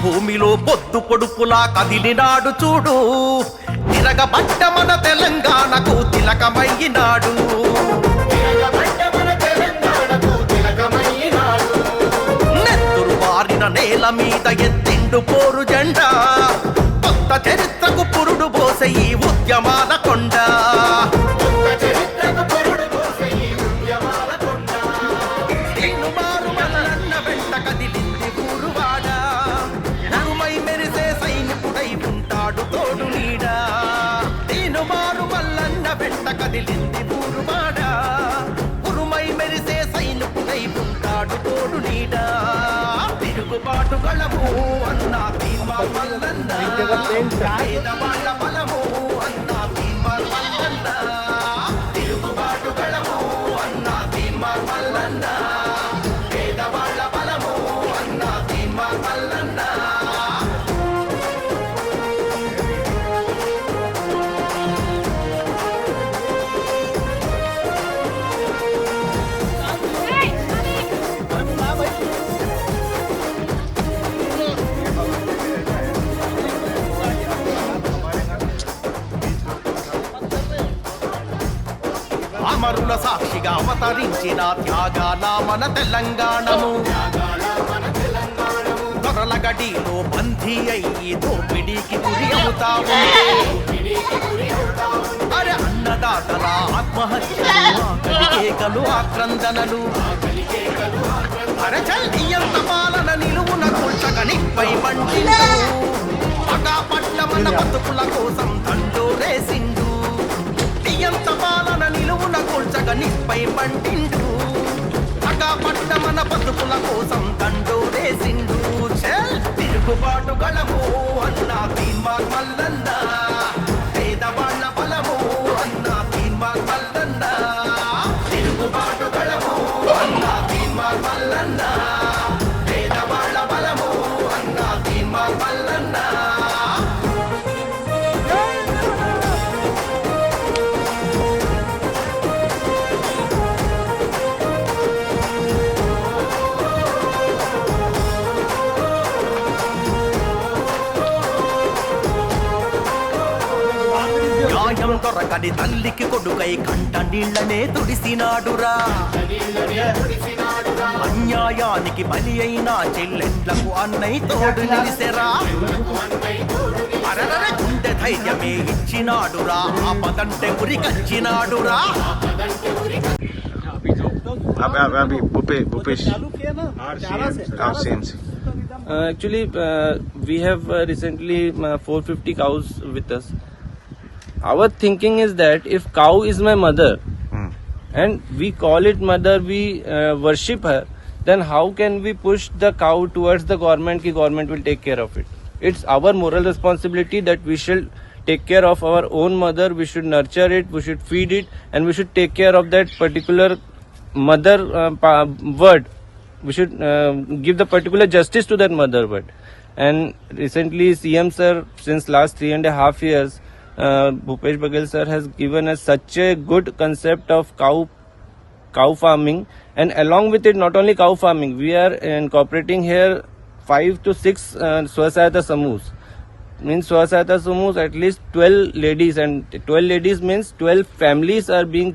భూమిలో పొద్దు పొడుపులా కదిలినాడు చూడు, తిరగబడ్డ మన తెలంగాణకు తిలకమయ్యినాడు. నెత్తురు బారిన నేల మీద ఎత్తిండు పోరు జెండా, కొత్త చరిత్రకు పురుడు పోసే ఈ ఉద్యమాల కొండ. కదిలింది ఊరువాడ, ఉరుమై మెరిసే సైనికుడై ఉంటాడు తోడు నీడా. తిరుగుబాటు గళము అన్నా తీర్మార్ మల్లన్న, పేదవాళ్ళ బలము అన్నా తీర్మార్ మల్లన్న. తిరుగుబాటు గళము అన్నా తీర్మార్ మల్లన్న, పేదవాళ్ళ బలము అన్నా తీర్మార్ మల్లన్న. అమరుల సాక్షిగా అవతరించిన త్యాగాల మన తెలంగాణము, దొరల గడిలో బందీ అయ్యి దోపిడీకి గురి అవుతాము. అరే అన్నదాతల ఆత్మహత్యలు, ఆకలికేకలు, ఆక్రందనలు, అరే చల్లియంత పాలన నిలువున కూల్చగనిపై మంటిండు. పగా పట్ల మన బతుకుల కోసం దండోరేసిండు, ఎంత పాలన నిలువున కూల్చగనిపై మంటిండు. పగా పట్ల మన బతుకుల కోసం దండోరేసిండు. తిరుగుబాటు గళము అన్నా తీర్మార్ మల్లన్న, పేదవాళ్ళ బలము అన్నా తీర్మార్ మల్లన్న. తిరుగుబాటు గళము అన్నా తీర్మార్ మల్లన్న, పేదవాళ్ళ బలము అన్నా తీర్మార్ మల్లన్న. దొరకని తల్లికి కొడుకై కంట నీళ్లనే తుడిసినాడురా, అన్యాయానికి బలి అయిన చెల్లెట్లకు అన్నయ్య తోడు నిలిసెరా. అరరర గుండె ధైర్యమే ఇచ్చినాడురా, ఆపదంటే ఉరికచ్చినాడురా. Actually, we have recently 450 cows with us. Our thinking is that if cow is my mother and we call it mother, we worship her, then how can we push the cow towards the government ki government will take care of it? It's our moral responsibility that we should take care of our own mother, we should nurture it, we should feed it, and we should take care of that particular mother word. We should give the particular justice to that mother word. And recently CM sir, since last 3.5 years, Bhupesh Baghel sir has given us such a good concept of cow farming, and along with it not only cow farming, we are incorporating here 5 to 6 Swasahayata Samoos. Means Swasahayata Samoos, at least 12 ladies, and 12 ladies means 12 families are being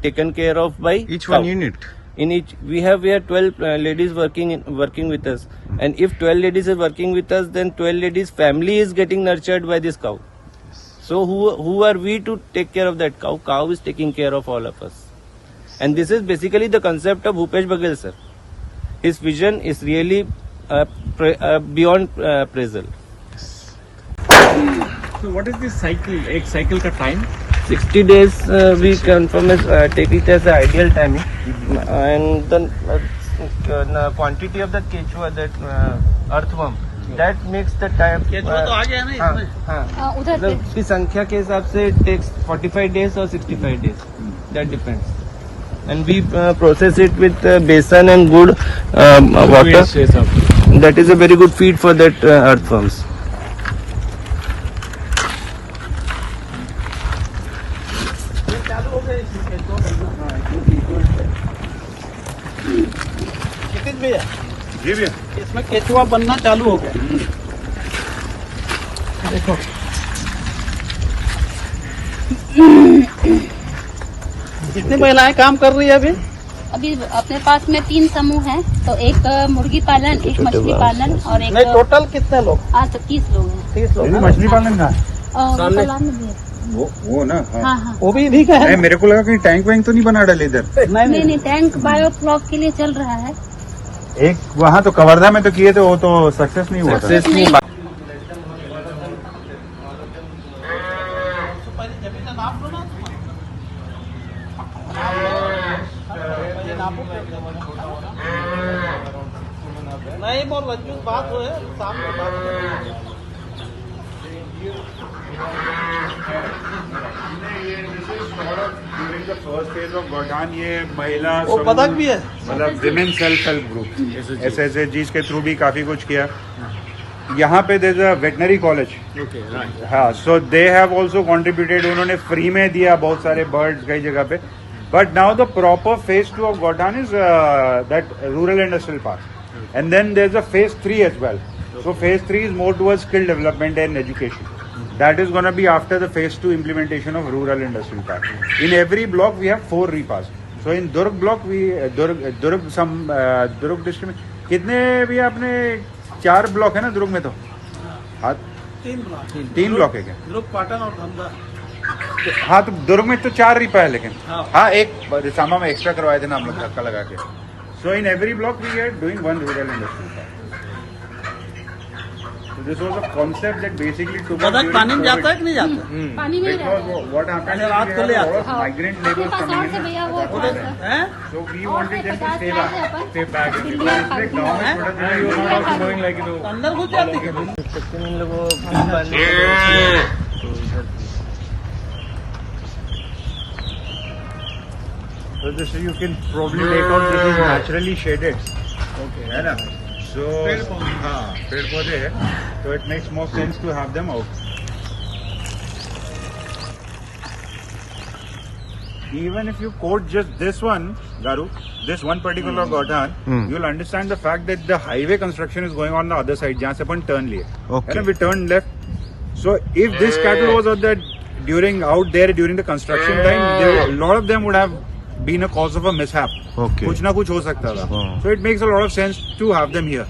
taken care of by each cow. One unit. In each we have here 12 ladies working with us, and if 12 ladies are working with us, then 12 ladies family is getting nurtured by this cow. So who are we to take care of that cow? Cow is taking care of all of us. And this is basically the concept of Bhupesh Baghel sir. His vision is really beyond appraisal. So what is this cycle? एक cycle का time? 60 days we confirm as take it as the ideal timing, and the quantity of the Quechua, that earthworm, that makes the time. केचुआ तो आ गया ना इसमें? हाँ, उधर उसकी संख्या के हिसाब से it takes 45 days or 65 days. That depends. And we process it with besan and good water. That is a very good feed for that earthworms. जी भैया इसमें केचुआ बनना चालू हो गया। देखो कितनी महिलाएं काम कर रही है अभी? अभी अपने पास में 3 समूह हैं, तो एक मुर्गी पालन, एक मछली पालन और एक नहीं, टोटल कितने लोग? आज तक 30 लोग हैं। 30 लोग। मछली पालन का और तालाब में भी है। वो ना हाँ हाँ। वो भी इन्हीं का है? नहीं, मेरे को लगा कहीं टैंक वैंक तो नहीं बना डाले इधर। नहीं नहीं, टैंक बायोफ्लॉक के लिए चल रहा है। एक वहाँ तो कवर्धा में तो किए थे, वो तो सक्सेस नहीं हुआ था। सक्सेस नहीं नहीं बोल रज्जू बात हो है सामने बात ये महिला वो पदक भी है। मतलब women self help group SSG के थ्रू भी काफी कुछ किया। यहाँ पे there is a veterinary college, हाँ, so they have also contributed. उन्होंने फ्री में दिया बहुत सारे बर्ड्स कई जगह पे। But now the proper phase 2 of Godhan is that rural industrial park, and then there's a phase 3 as well. So phase 3 is more towards skill development and education. That is going to be after the phase 2 implementation of rural industrial park. In every block we have 4 repas. So in Durg block we Durg district में कितने भी आपने 4 block है ना दुर्ग में? तो हाँ 3 block है क्या? ग्रुप पाटन और धंधा। हाँ, तो दुर्ग में तो 4 रिपा है, लेकिन हाँ। हाँ एक रिसामा में एक्स्ट्रा करवाए थे ना हम लोग धक्का लगा के। So in every block we are doing 1 rural industry park. So this was a concept that basically took up पदक during पानी में COVID. जाता है कि नहीं जाता? पानी में ही Because रहता है। what happened is रात we को had ले a आते lot of हाँ। migrant आपके laborers पास coming और से in. भैया वो at that थोड़ा time. सा। हैं? So we और wanted से them to 50 stay लाख है back. Upon. Stay back. Delhi Because का it's like government product. going like अंदर घुस जाती है। इन लोगों को So this you can probably make out this is naturally shaded. Okay. है ना? So हाँ पेड़ पौधे है, so it makes more sense to have them out. Even if you quote just this one, Garu, this one particular Godhan, you'll understand the fact that the highway construction is going on the other side, जहाँ से अपन turn लिए. Okay. And we turned left. So if this cattle was out there during the construction time, a lot of them would have been a cause of a mishap. Okay. कुछ ना कुछ हो सकता था. Oh. So it makes a lot of sense to have them here.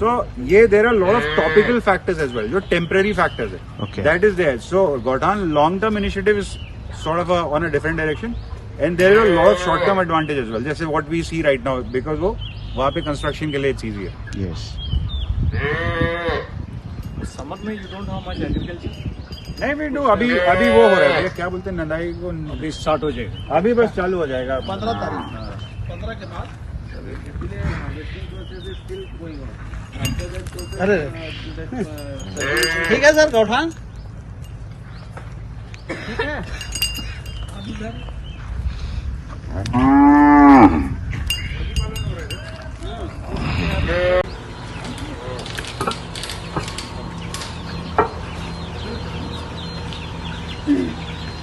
So there are a lot of topical factors as well, जो temporary factors है. Okay. That is there. So Godhan long-term initiative is sort of on a different direction, and there are a lot of short-term advantage as well. जैसे what we see right now, because वो वहाँ पे construction के लिए it's easier. Yes. Summer में you don't have much agriculture. नहीं we do अभी वो हो रहा है भैया, क्या बोलते हैं नदाई को स्टार्ट हो जाएगा अभी बस चालू हो जाएगा 15 तारीख 15 के बाद। अरे ठीक है सर गौठान, ठीक है।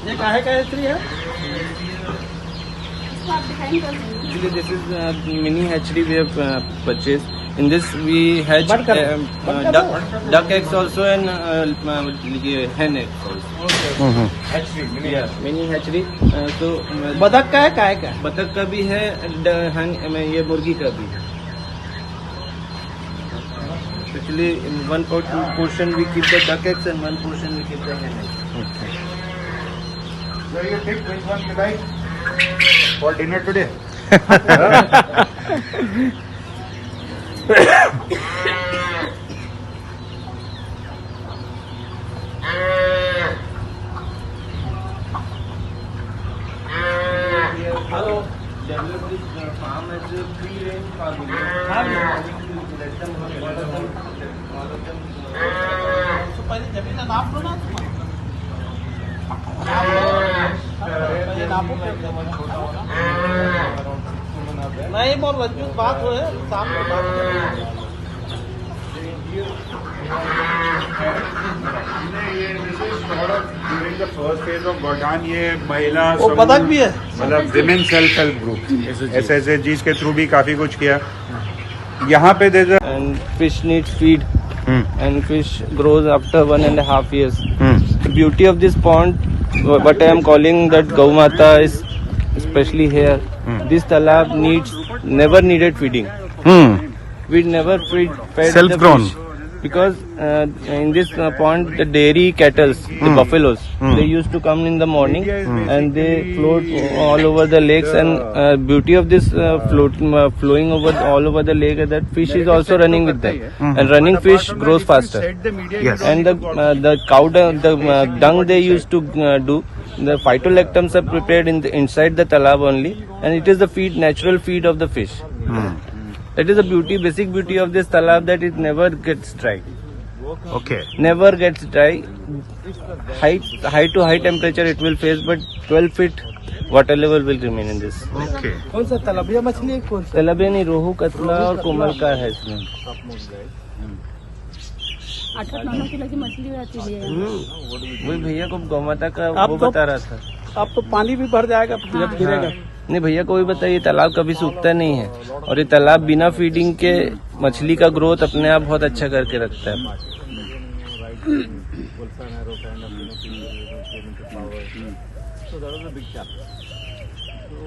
ये काहे का स्त्री है? इसको आप डिफाइन कर देंगे। Actually, this is mini hatchery we have purchased. In this we hatch duck eggs also and hen eggs also. Yeah, mini hatchery. So बतख का है काहे का है? बतख का भी है, ये मुर्गी का भी है. Actually, in one portion we keep the duck eggs and one portion we keep the hen eggs. So you pick which one you like for dinner today? Hello. Develop this farm as a free-range farming. Let them all of them. तो पहले जमीन नाप लो ना तुम। ये नापो नहीं बोल रज्जू बात हो है सामने बात। During the first phase of Godhan, ये महिला वो पदक भी है। मतलब women self help group SSG के थ्रू भी काफी कुछ किया। यहाँ पे there And fish needs feed, and fish grows after 1.5 years. The beauty of this pond, what I am calling that Gau Mata is, especially here, this talab never needed feeding. We never fed Self-grown. the fish. Because in this pond, the dairy cattle, the buffaloes, they used to come in the morning and they float all over the lakes. And beauty of this flowing over all over the lake is that fish is also running with them. And running fish grows faster. Yes. And the cow dung, dung they used to do. The phytolactams are prepared inside the talab only, and it is the feed, natural feed of the fish. That is the beauty, basic beauty of this talab, that it never gets dry. Okay. Never gets dry. High to high temperature it will face, but 12 feet water level will remain in this. Okay. कौन सा तलबिया मछली है कौन सा? तलबिया नहीं, रोहू, कतला और कोमल का है इसमें। 8-9 किलो की मछली रहती है। वही भैया को गौमाता का आप वो तो- बता रहा था। अब तो पानी भी भर जाएगा जब गिरेगा। नहीं भैया को भी बताइए, तालाब कभी सूखता नहीं है, और ये तालाब बिना फीडिंग के मछली का ग्रोथ अपने आप बहुत अच्छा करके रखता है।